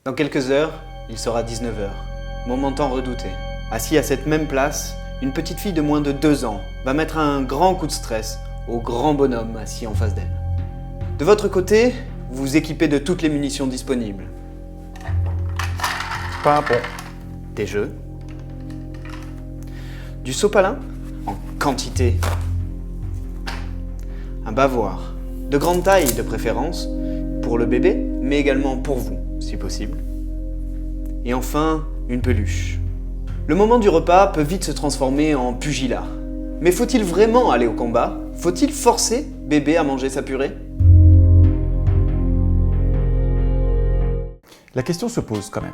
Dans quelques heures, il sera 19 heures. Moment tant redouté. Assis à cette même place, une petite fille de moins de 2 ans va mettre un grand coup de stress au grand bonhomme assis en face d'elle. De votre côté, vous vous équipez de toutes les munitions disponibles. Pimpon. Des jeux. Du sopalin en quantité. Un bavoir, de grande taille de préférence, pour le bébé, mais également pour vous, si possible. Et enfin, une peluche. Le moment du repas peut vite se transformer en pugilat. Mais faut-il vraiment aller au combat? Faut-il forcer bébé à manger sa purée? La question se pose quand même.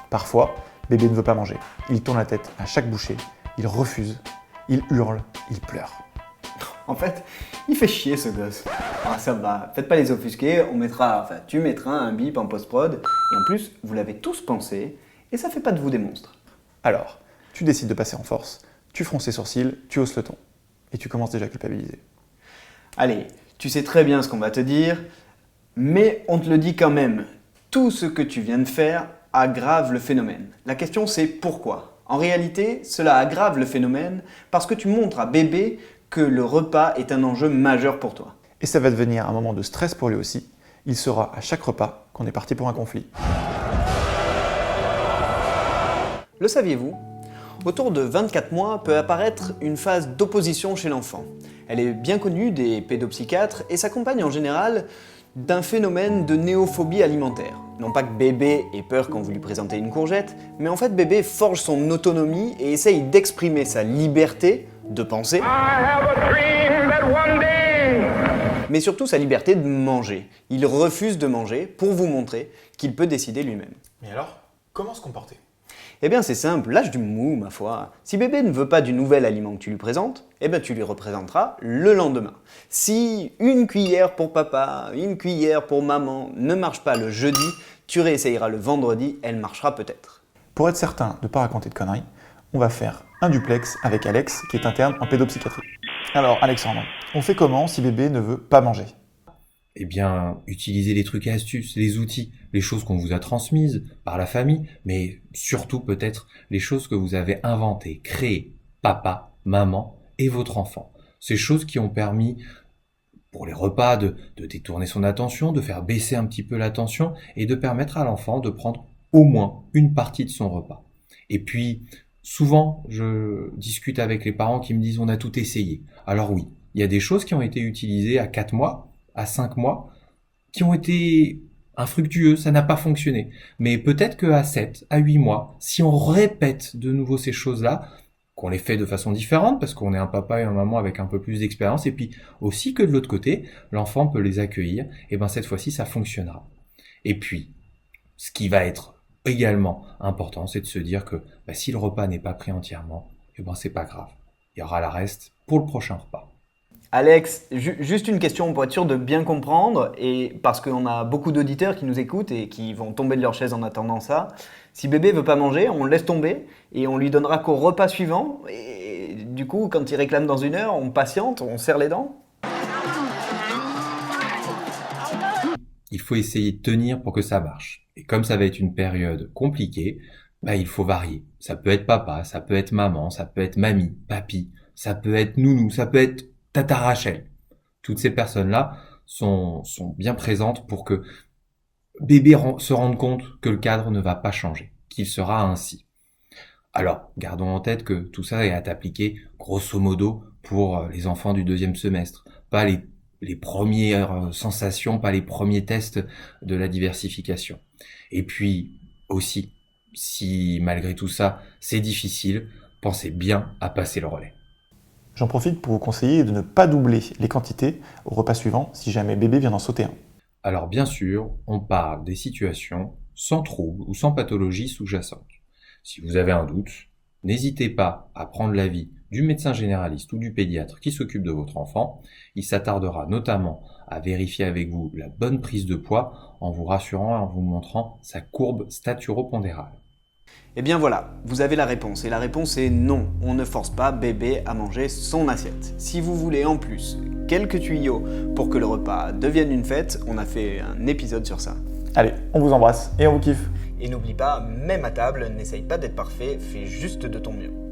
Parfois, bébé ne veut pas manger. Il tourne la tête à chaque bouchée, il refuse, il hurle, il pleure. En fait, il fait chier ce gosse. Ah, ça va, faites pas les offusquer, tu mettras un bip en post-prod, et en plus, vous l'avez tous pensé, et ça fait pas de vous des monstres. Alors, tu décides de passer en force, tu fronces les sourcils, tu hausses le ton, et tu commences déjà à culpabiliser. Allez, tu sais très bien ce qu'on va te dire, mais on te le dit quand même. Tout ce que tu viens de faire aggrave le phénomène. La question c'est pourquoi? En réalité, cela aggrave le phénomène parce que tu montres à bébé que le repas est un enjeu majeur pour toi. Et ça va devenir un moment de stress pour lui aussi. Il saura à chaque repas qu'on est parti pour un conflit. Le saviez-vous? Autour de 24 mois peut apparaître une phase d'opposition chez l'enfant. Elle est bien connue des pédopsychiatres et s'accompagne en général d'un phénomène de néophobie alimentaire. Non pas que bébé ait peur quand vous lui présentez une courgette, mais en fait bébé forge son autonomie et essaye d'exprimer sa liberté de penser, mais surtout sa liberté de manger. Il refuse de manger pour vous montrer qu'il peut décider lui-même. Mais alors, comment se comporter? Eh bien c'est simple, lâche du mou ma foi. Si bébé ne veut pas du nouvel aliment que tu lui présentes, eh bien tu lui représenteras le lendemain. Si une cuillère pour papa, une cuillère pour maman ne marche pas le jeudi, tu réessayeras le vendredi, elle marchera peut-être. Pour être certain de ne pas raconter de conneries, on va faire un duplex avec Alex qui est interne en pédopsychiatrie. Alors Alexandre, on fait comment si bébé ne veut pas manger? Eh bien, utilisez les trucs et astuces, les outils, les choses qu'on vous a transmises par la famille, mais surtout peut-être les choses que vous avez inventées, créées, papa, maman et votre enfant. Ces choses qui ont permis, pour les repas, de détourner son attention, de faire baisser un petit peu l'attention et de permettre à l'enfant de prendre au moins une partie de son repas. Et puis, souvent, je discute avec les parents qui me disent « on a tout essayé ». Alors oui, il y a des choses qui ont été utilisées à 4 mois, à 5 mois, qui ont été infructueux, ça n'a pas fonctionné. Mais peut-être qu'à 7, à 8 mois, si on répète de nouveau ces choses-là, qu'on les fait de façon différente, parce qu'on est un papa et une maman avec un peu plus d'expérience, et puis aussi que de l'autre côté, l'enfant peut les accueillir, et bien cette fois-ci, ça fonctionnera. Et puis, ce qui va être également important, c'est de se dire que si le repas n'est pas pris entièrement, et ben c'est pas grave. Il y aura la reste pour le prochain repas. Alex, juste une question pour être sûr de bien comprendre, et parce qu'on a beaucoup d'auditeurs qui nous écoutent et qui vont tomber de leur chaise en attendant ça. Si bébé veut pas manger, on le laisse tomber et on lui donnera qu'au repas suivant. Et du coup, quand il réclame dans 1 heure, on patiente, on serre les dents. Il faut essayer de tenir pour que ça marche. Et comme ça va être une période compliquée, il faut varier. Ça peut être papa, ça peut être maman, ça peut être mamie, papy, ça peut être nounou, ça peut être Tata Rachel. Toutes ces personnes-là sont bien présentes pour que bébé se rende compte que le cadre ne va pas changer, qu'il sera ainsi. Alors, gardons en tête que tout ça est à appliquer grosso modo pour les enfants du 2e semestre, pas les premières sensations, pas les premiers tests de la diversification. Et puis aussi, si malgré tout ça, c'est difficile, pensez bien à passer le relais. J'en profite pour vous conseiller de ne pas doubler les quantités au repas suivant si jamais bébé vient d'en sauter un. Alors bien sûr, on parle des situations sans trouble ou sans pathologie sous-jacente. Si vous avez un doute, n'hésitez pas à prendre l'avis du médecin généraliste ou du pédiatre qui s'occupe de votre enfant. Il s'attardera notamment à vérifier avec vous la bonne prise de poids en vous rassurant et en vous montrant sa courbe staturo-pondérale. Eh bien voilà, vous avez la réponse. Et la réponse est non, on ne force pas bébé à manger son assiette. Si vous voulez en plus quelques tuyaux pour que le repas devienne une fête, on a fait un épisode sur ça. Allez, on vous embrasse et on vous kiffe. Et n'oublie pas, même à table, n'essaye pas d'être parfait, fais juste de ton mieux.